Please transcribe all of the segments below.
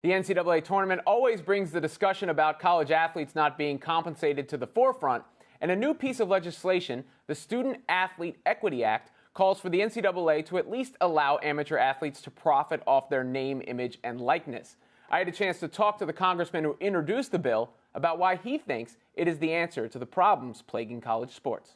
The NCAA tournament always brings the discussion about college athletes not being compensated to the forefront, and a new piece of legislation, the Student Athlete Equity Act, calls for the NCAA to at least allow amateur athletes to profit off their name, image, and likeness. I had a chance to talk to the congressman who introduced the bill about why he thinks it is the answer to the problems plaguing college sports.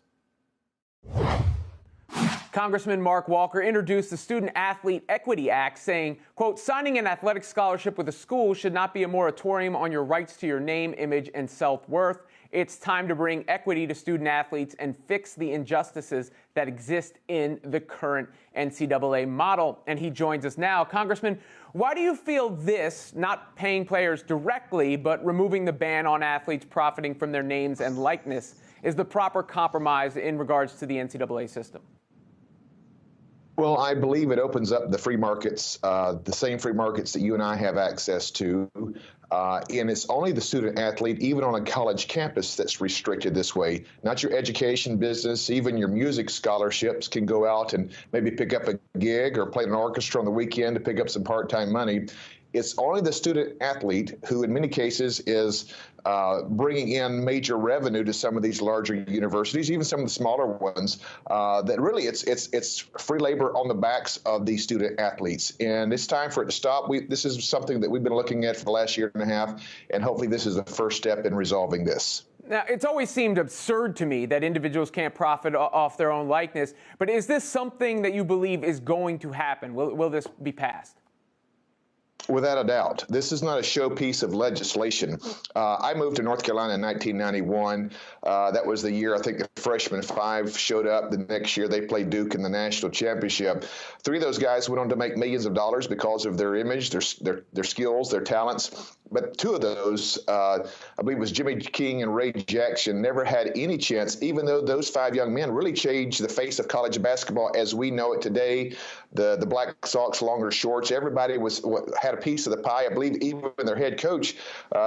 Congressman Mark Walker introduced the Student Athlete Equity Act, saying, quote, signing an athletic scholarship with a school should not be a moratorium on your rights to your name, image, and self-worth. It's time to bring equity to student athletes and fix the injustices that exist in the current NCAA model. And he joins us now. Congressman, why do you feel this, not paying players directly, but removing the ban on athletes profiting from their names and likeness, is the proper compromise in regards to the NCAA system? Well, I believe it opens up the free markets, the same free markets that you and I have access to. And it's only the student athlete, even on a college campus, that's restricted this way. Not your education business, even your music scholarships can go out and maybe pick up a gig or play in an orchestra on the weekend to pick up some part-time money. It's only the student athlete who, in many cases, is bringing in major revenue to some of these larger universities, even some of the smaller ones. That really, it's free labor on the backs of these student athletes, and it's time for it to stop. This is something that we've been looking at for the last year and a half, and hopefully, this is the first step in resolving this. Now, it's always seemed absurd to me that individuals can't profit off their own likeness. But is this something that you believe is going to happen? Will this be passed? Without a doubt. This is not a showpiece of legislation. I moved to North Carolina in 1991. That was the year I think the freshman five showed up. The next year they played Duke in the national championship. Three of those guys went on to make millions of dollars because of their image, their skills, their talents. But two of those, I believe it was Jimmy King and Ray Jackson, never had any chance, even though those five young men really changed the face of college basketball as we know it today. The Black Sox, longer shorts, everybody had a piece of the pie. I believe even their head coach,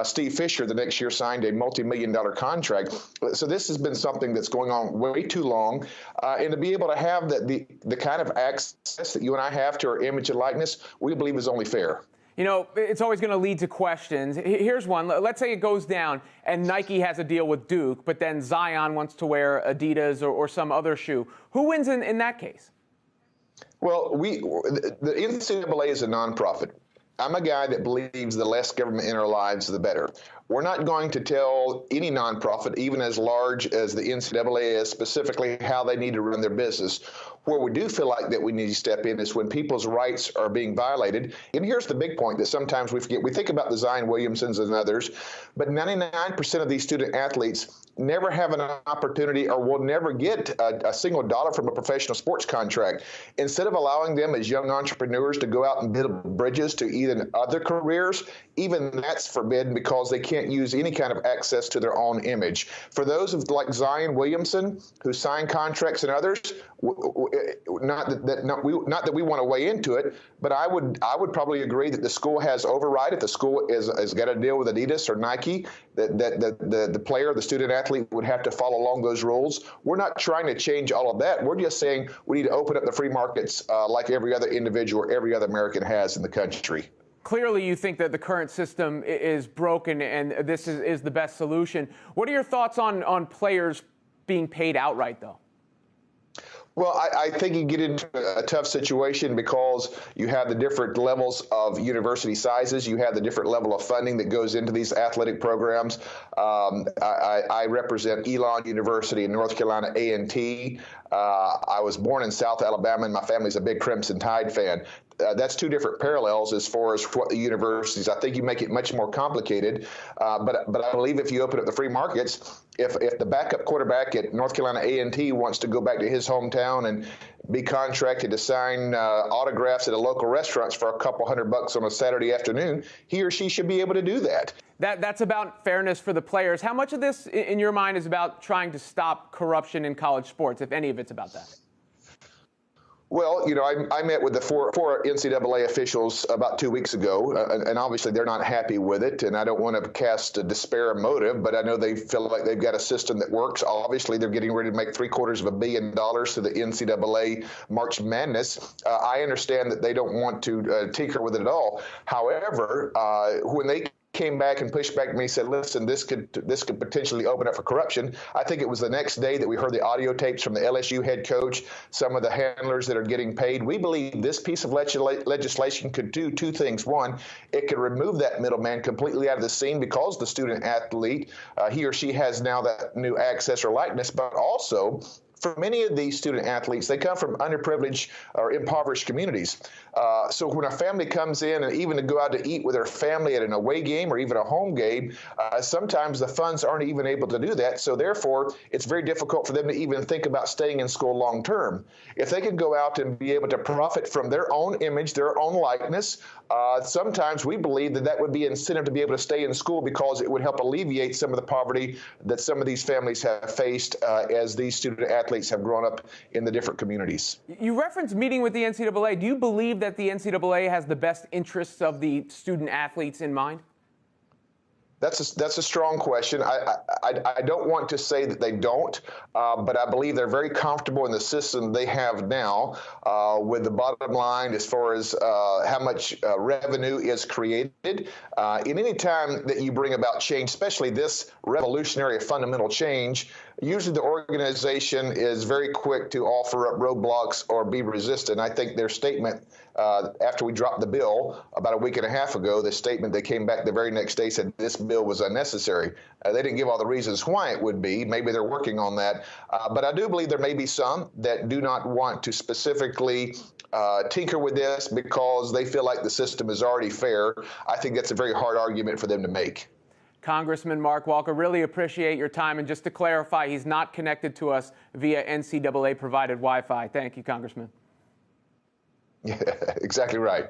Steve Fisher, the next year signed a multi-million-dollar contract. So this has been something that's going on way too long. And to be able to have the kind of access that you and I have to our image and likeness, we believe is only fair. You know, it's always going to lead to questions. Here's one. Let's say it goes down and Nike has a deal with Duke, but then Zion wants to wear Adidas or some other shoe. Who wins in that case? Well, the NCAA is a nonprofit. I'm a guy that believes the less government in our lives, the better. We're not going to tell any nonprofit, even as large as the NCAA is, specifically how they need to run their business. Where we do feel like that we need to step in is when people's rights are being violated. And here's the big point that sometimes we forget. We think about the Zion Williamsons and others, but 99% of these student athletes never have an opportunity or will never get a single dollar from a professional sports contract. Instead of allowing them as young entrepreneurs to go out and build bridges to even other careers, even that's forbidden because they can't use any kind of access to their own image. For those like Zion Williamson who sign contracts and others, not that we want to weigh into it, but I would probably agree that the school has override. If the school has got a deal with Adidas or Nike, that the player, the student athlete would have to follow along those rules. We're not trying to change all of that. We're just saying we need to open up the free markets like every other individual or every other American has in the country. Clearly, you think that the current system is broken and this is the best solution. What are your thoughts on players being paid outright, though? Well, I think you get into a tough situation because you have the different levels of university sizes. You have the different level of funding that goes into these athletic programs. I represent Elon University in North Carolina, A&T. I was born in South Alabama, and my family's a big Crimson Tide fan. That's two different parallels as far as what the universities. I think you make it much more complicated. But I believe if you open up the free markets, if the backup quarterback at North Carolina A&T wants to go back to his hometown and be contracted to sign autographs at a local restaurant for a couple $100 on a Saturday afternoon, he or she should be able to do that. That's about fairness for the players. How much of this, in your mind, is about trying to stop corruption in college sports, if any of it's about that? Well, I met with the four NCAA officials about 2 weeks ago, and obviously they're not happy with it. And I don't want to cast a despair motive, but I know they feel like they've got a system that works. Obviously, they're getting ready to make $750 million to the NCAA March Madness. I understand that they don't want to tinker with it at all. However, when they came back and pushed back to me and said, listen, this could potentially open up for corruption. I think it was the next day that we heard the audio tapes from the LSU head coach, some of the handlers that are getting paid. We believe this piece of legislation could do two things. One, it could remove that middleman completely out of the scene because the student athlete, he or she has now that new access or likeness, but also for many of these student athletes, they come from underprivileged or impoverished communities. So when a family comes in, and even to go out to eat with their family at an away game or even a home game, sometimes the funds aren't even able to do that. So therefore, it's very difficult for them to even think about staying in school long term. If they could go out and be able to profit from their own image, their own likeness, sometimes we believe that would be incentive to be able to stay in school because it would help alleviate some of the poverty that some of these families have faced as these student athletes have grown up in the different communities. You referenced meeting with the NCAA. Do you believe that the NCAA has the best interests of the student athletes in mind? That's a strong question. I don't want to say that they don't, but I believe they're very comfortable in the system they have now with the bottom line as far as how much revenue is created. In any time that you bring about change, especially this revolutionary fundamental change, usually the organization is very quick to offer up roadblocks or be resistant. I think their statement after we dropped the bill about a week and a half ago, the statement they came back the very next day said this bill was unnecessary. They didn't give all the reasons why it would be. Maybe they're working on that. But I do believe there may be some that do not want to specifically tinker with this because they feel like the system is already fair. I think that's a very hard argument for them to make. Congressman Mark Walker, really appreciate your time. And just to clarify, he's not connected to us via NCAA-provided Wi-Fi. Thank you, Congressman. Yeah, exactly right.